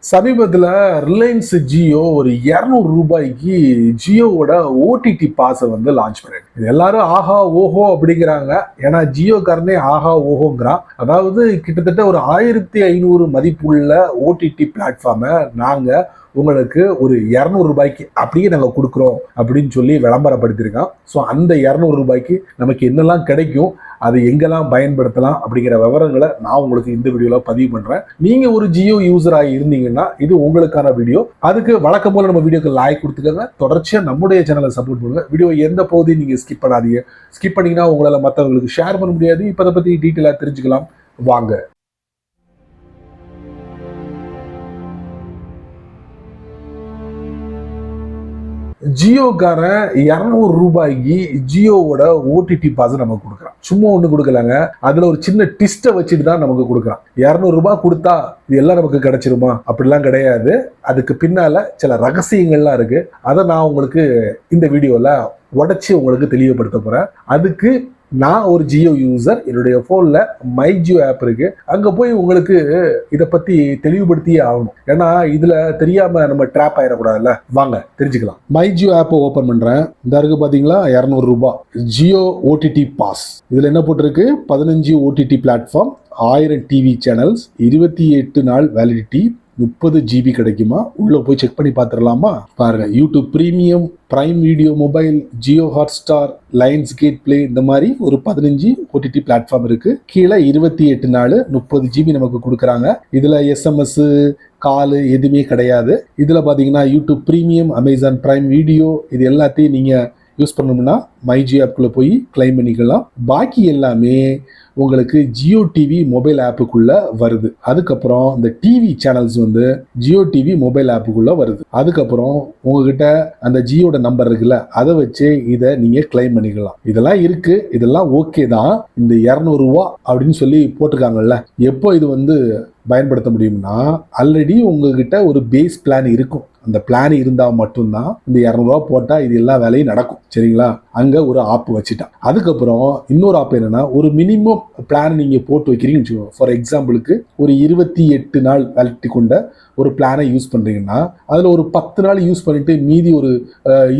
சமீபத்தில் ரிலையன்ஸ் ஜியோ ஒரு 200 ரூபாய்க்கு ஜியோவோட ஓடிடி பாஸை வந்து லான்ச் பண்ணிருக்கு. இது எல்லாரும் ஆஹா ஓஹோ அப்படிங்கிறாங்க. ஏன்னா ஜியோக்காரனே ஆஹா ஓஹோங்கிறான். அதாவது கிட்டத்தட்ட ஒரு 1500 மதிப்புள்ள ஓடிடி பிளாட்ஃபார்மை நாங்க உங்களுக்கு ஒரு 200 ரூபாய்க்கு அப்படியே நாங்கள் கொடுக்குறோம் அப்படின்னு சொல்லி விளம்பரப்படுத்தியிருக்கோம். ஸோ அந்த 200 ரூபாய்க்கு நமக்கு என்னெல்லாம் கிடைக்கும், அது எங்கெல்லாம் பயன்படுத்தலாம் அப்படிங்கிற விவரங்களை நான் உங்களுக்கு இந்த வீடியோவில் பதிவு பண்ணுறேன். நீங்கள் ஒரு ஜியோ யூசராக இருந்தீங்கன்னா இது உங்களுக்கான வீடியோ. அதுக்கு வழக்கம் போல நம்ம வீடியோக்கு லைக் கொடுத்துக்கோங்க. தொடர்ச்சியாக நம்முடைய சேனலை சப்போர்ட் பண்ணுங்க. வீடியோ எந்த பகுதியும் நீங்கள் ஸ்கிப் பண்ணாதீங்க. ஸ்கிப் பண்ணிங்கன்னா உங்களால் மற்றவங்களுக்கு ஷேர் பண்ண முடியாது. இப்போ அதை பற்றி டீட்டெயிலாக தெரிஞ்சுக்கலாம் வாங்க. ஜியோக்காரன் 200 ரூபாய்க்கு ஜியோவோட ஓடிடி பாஸ் நமக்கு கொடுக்குறான். சும்மா ஒண்ணு கொடுக்கலாங்க, அதுல ஒரு சின்ன டிஸ்ட வச்சுட்டு தான் நமக்கு கொடுக்குறான். 200 ரூபாய் கொடுத்தா இது எல்லாம் நமக்கு கிடைச்சிருமா? அப்படிலாம் கிடையாது. அதுக்கு பின்னால சில ரகசியங்கள்லாம் இருக்கு. அதை நான் உங்களுக்கு இந்த வீடியோல உடைச்சி உங்களுக்கு தெளிவுபடுத்த போறேன். அதுக்கு நான் ஒரு ஜியோ யூசர், என்னுடைய போன்ல மை ஜியோ ஆப் இருக்கு. அங்க போய் உங்களுக்கு இதை பத்தி தெளிவுபடுத்தியே ஆகணும். ஏன்னா இதுல தெரியாம நம்ம ட்ராப் ஆயிடக்கூடாதுல்ல. வாங்க தெரிஞ்சுக்கலாம். மை ஜியோ ஆப்பை ஓபன் பண்றேன். இந்த இருக்கு பாத்தீங்களா, 200 ரூபாய் ஜியோ ஓடிடி பாஸ். இதுல என்ன போட்டிருக்கு? 15 ஓடிடி பிளாட்ஃபார்ம், 1000 டிவி சேனல்ஸ், 28 நாள் வேலிடிட்டி, 30 GB கிடைக்குமா? உள்ள போய் செக் பண்ணி பார்த்துடலாமா? பாருங்க, YouTube premium, prime video mobile, Jio Hotstar, Lionsgate play, இந்த மாதிரி ஒரு 15 ஓடிடி பிளாட்ஃபார்ம் இருக்கு. கீழே 28 நாள் 30 GB நமக்கு கொடுக்குறாங்க. இதுல SMS கால் எதுவுமே கிடையாது. இதுல பாத்தீங்கன்னா YouTube premium, Amazon prime video, இது எல்லாத்தையும் நீங்க யூஸ் பண்ணணும்னா மை ஜியோ ஆப்குள்ள போய் கிளைம் பண்ணிக்கலாம். பாக்கி எல்லாமே உங்களுக்கு ஜியோ டிவி மொபைல் ஆப்புக்குள்ள வருது. அதுக்கப்புறம் இந்த டிவி சேனல்ஸ் வந்து ஜியோ டிவி மொபைல் ஆப்புக்குள்ள வருது. அதுக்கப்புறம் உங்ககிட்ட அந்த ஜியோட நம்பர் இருக்குல்ல, அதை வச்சு இதை நீங்க கிளைம் பண்ணிக்கலாம். இதெல்லாம் இருக்கு, இதெல்லாம் ஓகே தான். இந்த 200 ரூபா அப்படின்னு சொல்லி போட்டிருக்காங்கல்ல, எப்போ இது வந்து பயன்படுத்த முடியும்னா, ஆல்ரெடி உங்ககிட்ட ஒரு பேஸ் பிளான் இருக்கும். அந்த பிளான் இருந்தா மட்டும்தான் இந்த 200 ரூபா போட்டா இது எல்லா வேலையும் நடக்கும். சரிங்களா? அங்க ஒரு ஆப் வச்சுட்டான். அதுக்கப்புறம் இன்னொரு ஆப் என்னன்னா, ஒரு மினிமம் பிளான் நீங்க போட்டு வைக்கிறீங்கன்னு வச்சுக்கோங்க. ஃபார் எக்ஸாம்பிளுக்கு ஒரு 28 நாள் வேலிடிட்டி கொண்ட ஒரு பிளானை யூஸ் பண்றீங்கன்னா, அதுல ஒரு 10 நாள் யூஸ் பண்ணிட்டு மீதி ஒரு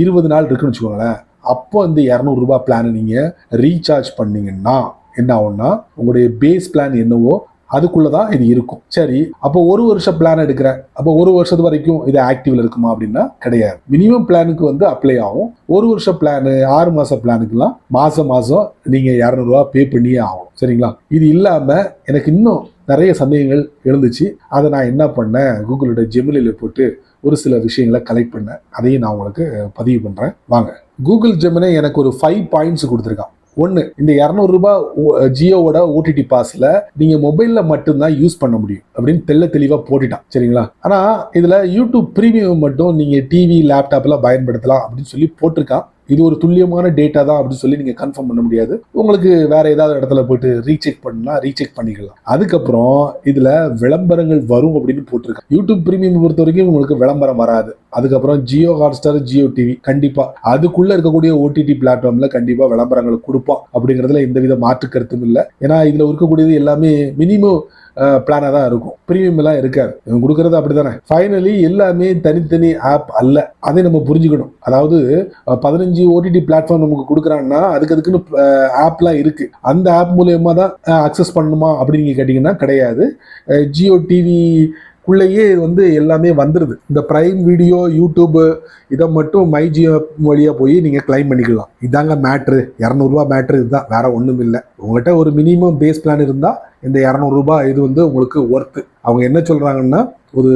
20 நாள் இருக்குன்னு வச்சுக்கோங்களேன். அப்போ இந்த 200 ரூபாய் பிளானை நீங்க ரீசார்ஜ் பண்ணீங்கன்னா என்ன ஆகும்னா, உங்களுடைய பேஸ் பிளான் என்னவோ அதுக்குள்ளதான் இது இருக்கும். சரி, அப்போ ஒரு வருஷம் பிளான் எடுக்கிறேன், அப்போ ஒரு வருஷத்து வரைக்கும் இது ஆக்டிவ்ல இருக்குமா அப்படின்னா கிடையாது. மினிமம் பிளானுக்கு வந்து அப்ளை ஆகும். ஒரு வருஷம் பிளானு, 6 மாச பிளானுக்குலாம் மாசம் நீங்க 200 ரூபாய் பே பண்ணியே ஆகும். சரிங்களா? இது இல்லாம எனக்கு இன்னும் நிறைய சந்தேகங்கள் எழுந்துச்சு. அதை நான் என்ன பண்ணேன், கூகுளோட ஜெமினில போட்டு ஒரு சில விஷயங்களை கலெக்ட் பண்ணேன். அதையும் நான் உங்களுக்கு பதிவு பண்றேன். வாங்க. கூகுள் ஜெமினி எனக்கு ஒரு 5 பாயிண்ட்ஸ் கொடுத்துருக்கான். ஒன்று, இந்த 200 ரூபாய் ஜியோவோட ஓடிடி பாஸ்ல நீங்க மொபைல்ல மட்டும்தான் யூஸ் பண்ண முடியும் அப்படின்னு தெளிவா போட்டுட்டான். சரிங்களா? ஆனா இதுல யூடியூப் பிரீமியம் மட்டும் நீங்க டிவி லேப்டாப்ல பயன்படுத்தலாம் அப்படின்னு சொல்லி போட்டிருக்கான். இது ஒரு துல்லியமான டேட்டா தான் அப்படின்னு சொல்லி நீங்க கன்ஃபார்ம் பண்ண முடியாது. உங்களுக்கு வேற ஏதாவது இடத்துல போயிட்டு ரீசெக் பண்ணா ரீசெக் பண்ணிக்கலாம். அதுக்கப்புறம் இதுல விளம்பரங்கள் வரும் அப்படின்னு போட்டிருக்காங்க. யூடியூப் பிரீமியம் பொறுத்த வரைக்கும் உங்களுக்கு விளம்பரம் வராது. அதுக்கப்புறம் Jio hot star, Jio TV கண்டிப்பா அதுக்குள்ள இருக்கக்கூடிய ஓடிடி பிளாட்ஃபார்ம்ல கண்டிப்பா விளம்பரங்கள் கொடுப்போம் அப்படிங்கிறதுல எந்தவித மாற்று கருத்தும் இல்லை. ஏன்னா இதுல இருக்கக்கூடியது எல்லாமே மினிமம் பிளானா தான் இருக்கும். பிரீமியம் எல்லாம் இருக்காது. இவங்க கொடுக்கறது அப்படித்தானே. ஃபைனலி எல்லாமே தனித்தனி ஆப் அல்ல, அதை நம்ம புரிஞ்சுக்கணும். அதாவது 15 ஓடிடி பிளாட்ஃபார்ம் நமக்கு கொடுக்குறாங்கன்னா அதுக்குன்னு ஆப்லாம் இருக்கு. அந்த ஆப் மூலயமா தான் அக்சஸ் பண்ணணுமா அப்படின்னு நீங்க கேட்டீங்கன்னா கிடையாது. ஜியோ டிவி குள்ளேயே வந்து எல்லாமே வந்துருது. இந்த பிரைம் வீடியோ, யூடியூப் இதை மட்டும் மை ஜியோ வழியா போய் நீங்க கிளைம் பண்ணிக்கலாம். இதாங்க மேட்ரு. 200 ரூபாய் மேட்ரு இதுதான், வேற ஒண்ணும் இல்லை. உங்கள்கிட்ட ஒரு மினிமம் பேஸ் பிளான் இருந்தா இந்த 200 ரூபாய் இது வந்து உங்களுக்கு ஒர்த்து. அவங்க என்ன சொல்றாங்கன்னா, ஒரு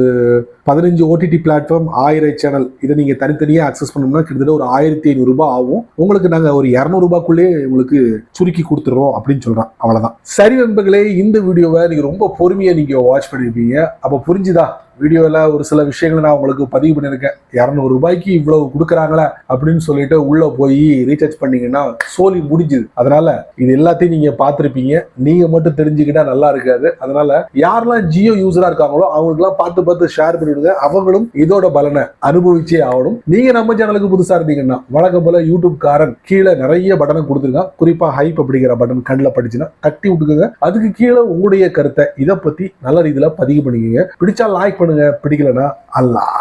15 ஓடிடி பிளாட்ஃபார்ம், 1000 சேனல், இதை நீங்க தனித்தனியா அக்சஸ் பண்ணோம்னா கிட்டத்தட்ட ஒரு 1500 ரூபாய் ஆகும். உங்களுக்கு நாங்க ஒரு 200 ரூபாய்க்குள்ளே உங்களுக்கு சுருக்கி கொடுத்துறோம் அப்படின்னு சொல்றான். அவ்வளவுதான். சரி நண்பர்களே, இந்த வீடியோவை நீங்க ரொம்ப பொறுமையா நீங்க வாட்ச் பண்ணிருப்பீங்க. அப்ப புரிஞ்சுதா? வீடியோல ஒரு சில விஷயங்களை நான் உங்களுக்கு பதிவு பண்ணியிருக்கேன். 200 ரூபாய்க்கு இவ்வளவு கொடுக்குறாங்களா அப்படின்னு சொல்லிட்டு உள்ள போய் ரீசார்ஜ் பண்ணீங்கன்னா சோலி முடிஞ்சுது. அதனால இது எல்லாத்தையும் நீங்க பார்த்துருப்பீங்க. நீங்க மட்டும் தெரிஞ்சுக்கிட்டா நல்லா இருக்காது. அதனால யாரெல்லாம் ஜியோ யூஸரா இருக்காங்களோ அவங்களுக்குலாம் பார்த்து ஷேர் பண்ணிவிடுங்க. அவங்களும் இதோட பலனை அனுபவிச்சே ஆகணும். நீங்க நம்ம சேனலுக்கு புதுசா இருந்தீங்கன்னா வழக்கம் போல யூடியூப் காரன் கீழே நிறைய பட்டனை கொடுத்துருக்கான். குறிப்பா ஹைப் அப்படிங்கிற பட்டன் கண்ணில் படிச்சுன்னா தட்டி விட்டுக்குங்க. அதுக்கு கீழே உங்களுடைய கருத்தை இதை பத்தி நல்ல ரீதியில பதிவு பண்ணிக்கங்க. பிடிச்சா லைக் பண்ணுங்க, பிடிக்கலன்னா அல்லாஹ்.